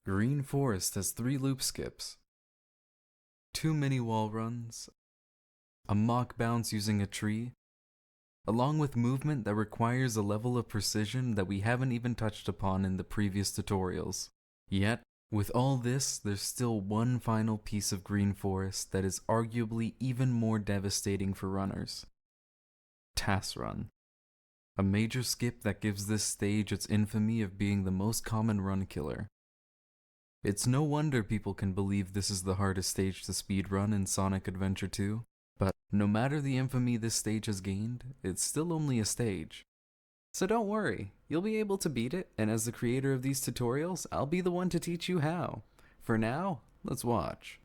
Green Forest has 3 loop skips, 2 mini wall runs, a mock bounce using a tree, along with movement that requires a level of precision that we haven't even touched upon in the previous tutorials. Yet, with all this, there's still one final piece of Green Forest that is arguably even more devastating for runners. TAS Run. A major skip that gives this stage its infamy of being the most common run killer. It's no wonder people can believe this is the hardest stage to speedrun in Sonic Adventure 2, but no matter the infamy this stage has gained, it's still only a stage. So don't worry, you'll be able to beat it, and as the creator of these tutorials, I'll be the one to teach you how. For now, let's watch.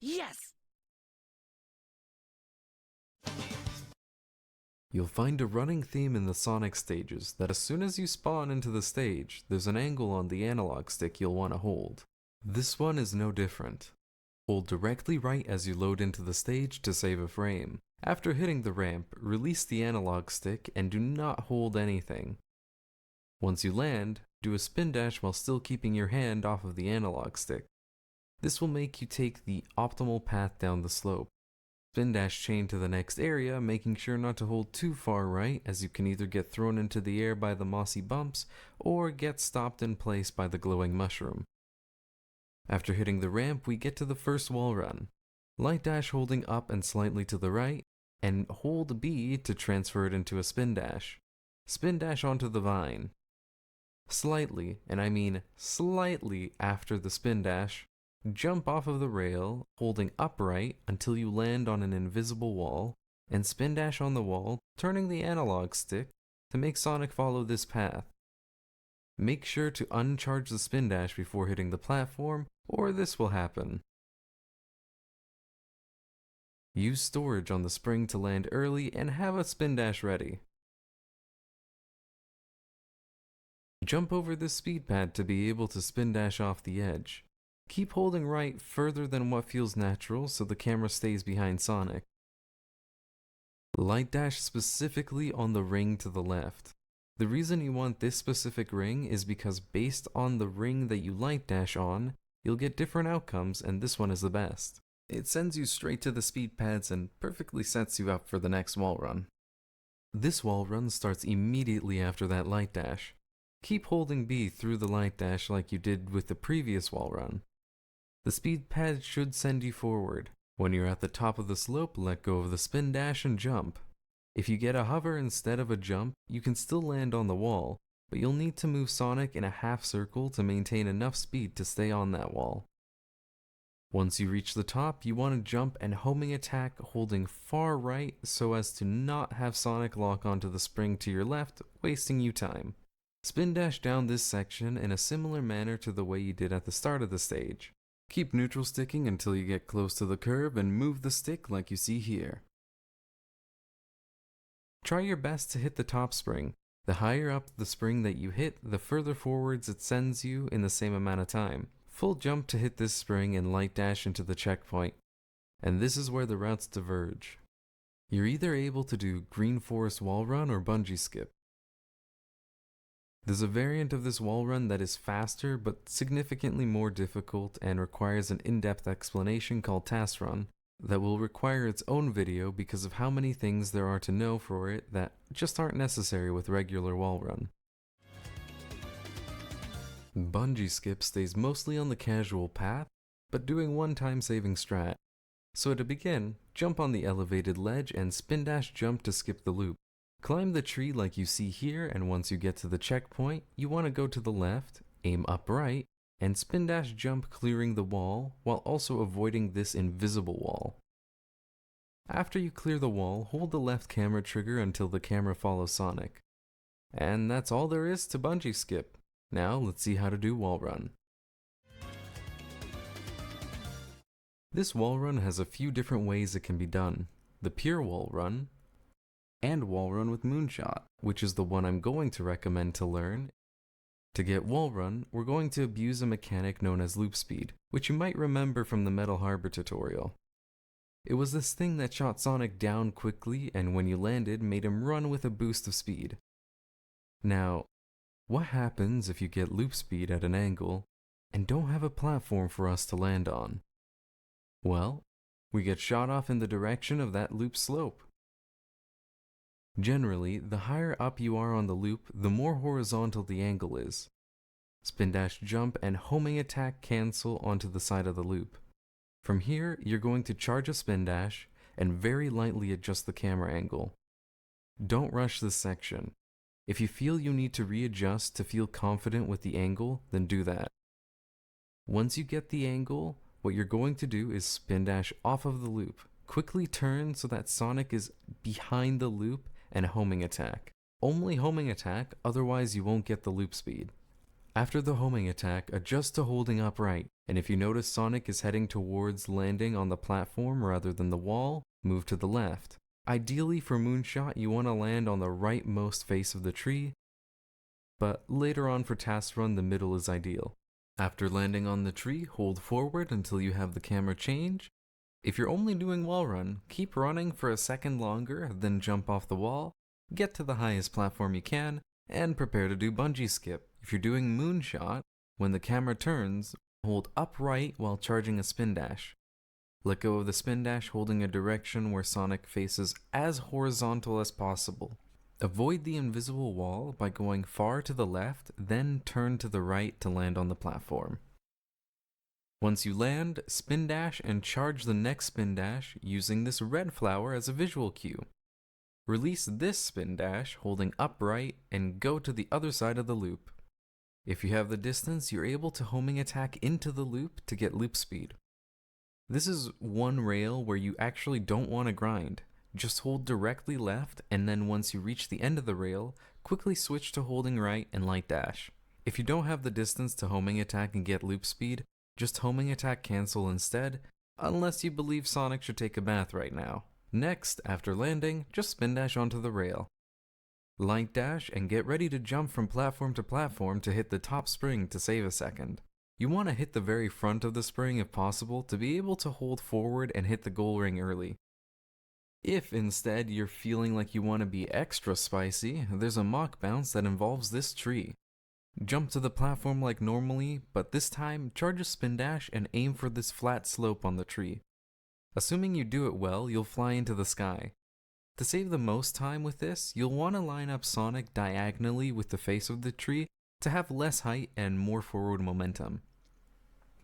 Yes! You'll find a running theme in the Sonic stages that as soon as you spawn into the stage, there's an angle on the analog stick you'll want to hold. This one is no different. Hold directly right as you load into the stage to save a frame. After hitting the ramp, release the analog stick and do not hold anything. Once you land, do a spin dash while still keeping your hand off of the analog stick. This will make you take the optimal path down the slope. Spin dash chain to the next area, making sure not to hold too far right, as you can either get thrown into the air by the mossy bumps, or get stopped in place by the glowing mushroom. After hitting the ramp, we get to the first wall run. Light dash holding up and slightly to the right, and hold B to transfer it into a spin dash. Spin dash onto the vine. Slightly, and I mean slightly after the spin dash, jump off of the rail, holding upright until you land on an invisible wall, and spin dash on the wall, turning the analog stick to make Sonic follow this path. Make sure to uncharge the spin dash before hitting the platform, or this will happen. Use storage on the spring to land early and have a spin dash ready. Jump over this speed pad to be able to spin dash off the edge. Keep holding right further than what feels natural so the camera stays behind Sonic. Light dash specifically on the ring to the left. The reason you want this specific ring is because based on the ring that you light dash on, you'll get different outcomes, and this one is the best. It sends you straight to the speed pads and perfectly sets you up for the next wall run. This wall run starts immediately after that light dash. Keep holding B through the light dash like you did with the previous wall run. The speed pad should send you forward. When you're at the top of the slope, let go of the spin dash and jump. If you get a hover instead of a jump, you can still land on the wall, but you'll need to move Sonic in a half circle to maintain enough speed to stay on that wall. Once you reach the top, you want to jump and homing attack holding far right so as to not have Sonic lock onto the spring to your left, wasting you time. Spin dash down this section in a similar manner to the way you did at the start of the stage. Keep neutral sticking until you get close to the curve and move the stick like you see here. Try your best to hit the top spring. The higher up the spring that you hit, the further forwards it sends you in the same amount of time. Full jump to hit this spring and light dash into the checkpoint. And this is where the routes diverge. You're either able to do green forest wall run or bungee skip. There's a variant of this wall run that is faster but significantly more difficult and requires an in-depth explanation called task run that will require its own video because of how many things there are to know for it that just aren't necessary with regular wall run. Bungee skip stays mostly on the casual path, but doing one time saving strat. So to begin, jump on the elevated ledge and spin dash jump to skip the loop. Climb the tree like you see here, and once you get to the checkpoint, you want to go to the left, aim upright, and spin dash jump clearing the wall while also avoiding this invisible wall. After you clear the wall, hold the left camera trigger until the camera follows Sonic. And that's all there is to bungee skip. Now let's see how to do wall run. This wall run has a few different ways it can be done. The pure wall run, and wall run with moonshot, which is the one I'm going to recommend to learn. To get wall run, we're going to abuse a mechanic known as loop speed, which you might remember from the Metal Harbor tutorial. It was this thing that shot Sonic down quickly and when you landed made him run with a boost of speed. Now, what happens if you get loop speed at an angle and don't have a platform for us to land on? Well, we get shot off in the direction of that loop slope. Generally, the higher up you are on the loop, the more horizontal the angle is. Spin dash jump and homing attack cancel onto the side of the loop. From here, you're going to charge a spin dash and very lightly adjust the camera angle. Don't rush this section. If you feel you need to readjust to feel confident with the angle, then do that. Once you get the angle, what you're going to do is spin dash off of the loop. Quickly turn so that Sonic is behind the loop and homing attack. Only homing attack, otherwise you won't get the loop speed. After the homing attack, adjust to holding upright, and if you notice Sonic is heading towards landing on the platform rather than the wall, move to the left. Ideally for moonshot, you want to land on the rightmost face of the tree, but later on for task run, the middle is ideal. After landing on the tree, hold forward until you have the camera change. If you're only doing wall run, keep running for a second longer, then jump off the wall, get to the highest platform you can, and prepare to do bungee skip. If you're doing moonshot, when the camera turns, hold upright while charging a spin dash. Let go of the spin dash holding a direction where Sonic faces as horizontal as possible. Avoid the invisible wall by going far to the left, then turn to the right to land on the platform. Once you land, spin dash and charge the next spin dash using this red flower as a visual cue. Release this spin dash holding upright and go to the other side of the loop. If you have the distance, you're able to homing attack into the loop to get loop speed. This is one rail where you actually don't want to grind. Just hold directly left, and then once you reach the end of the rail, quickly switch to holding right and light dash. If you don't have the distance to homing attack and get loop speed, just homing attack cancel instead, unless you believe Sonic should take a bath right now. Next, after landing, just spin dash onto the rail. Light dash and get ready to jump from platform to platform to hit the top spring to save a second. You want to hit the very front of the spring if possible to be able to hold forward and hit the goal ring early. If instead you're feeling like you want to be extra spicy, there's a mock bounce that involves this tree. Jump to the platform like normally, but this time charge a spin dash and aim for this flat slope on the tree. Assuming you do it well, you'll fly into the sky. To save the most time with this, you'll want to line up Sonic diagonally with the face of the tree to have less height and more forward momentum.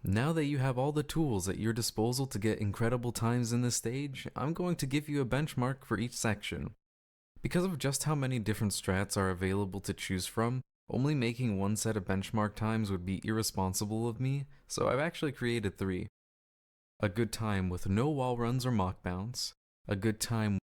Now that you have all the tools at your disposal to get incredible times in this stage, I'm going to give you a benchmark for each section. Because of just how many different strats are available to choose from, only making one set of benchmark times would be irresponsible of me, so I've actually created 3. A good time with no wall runs or mock bounce, a good time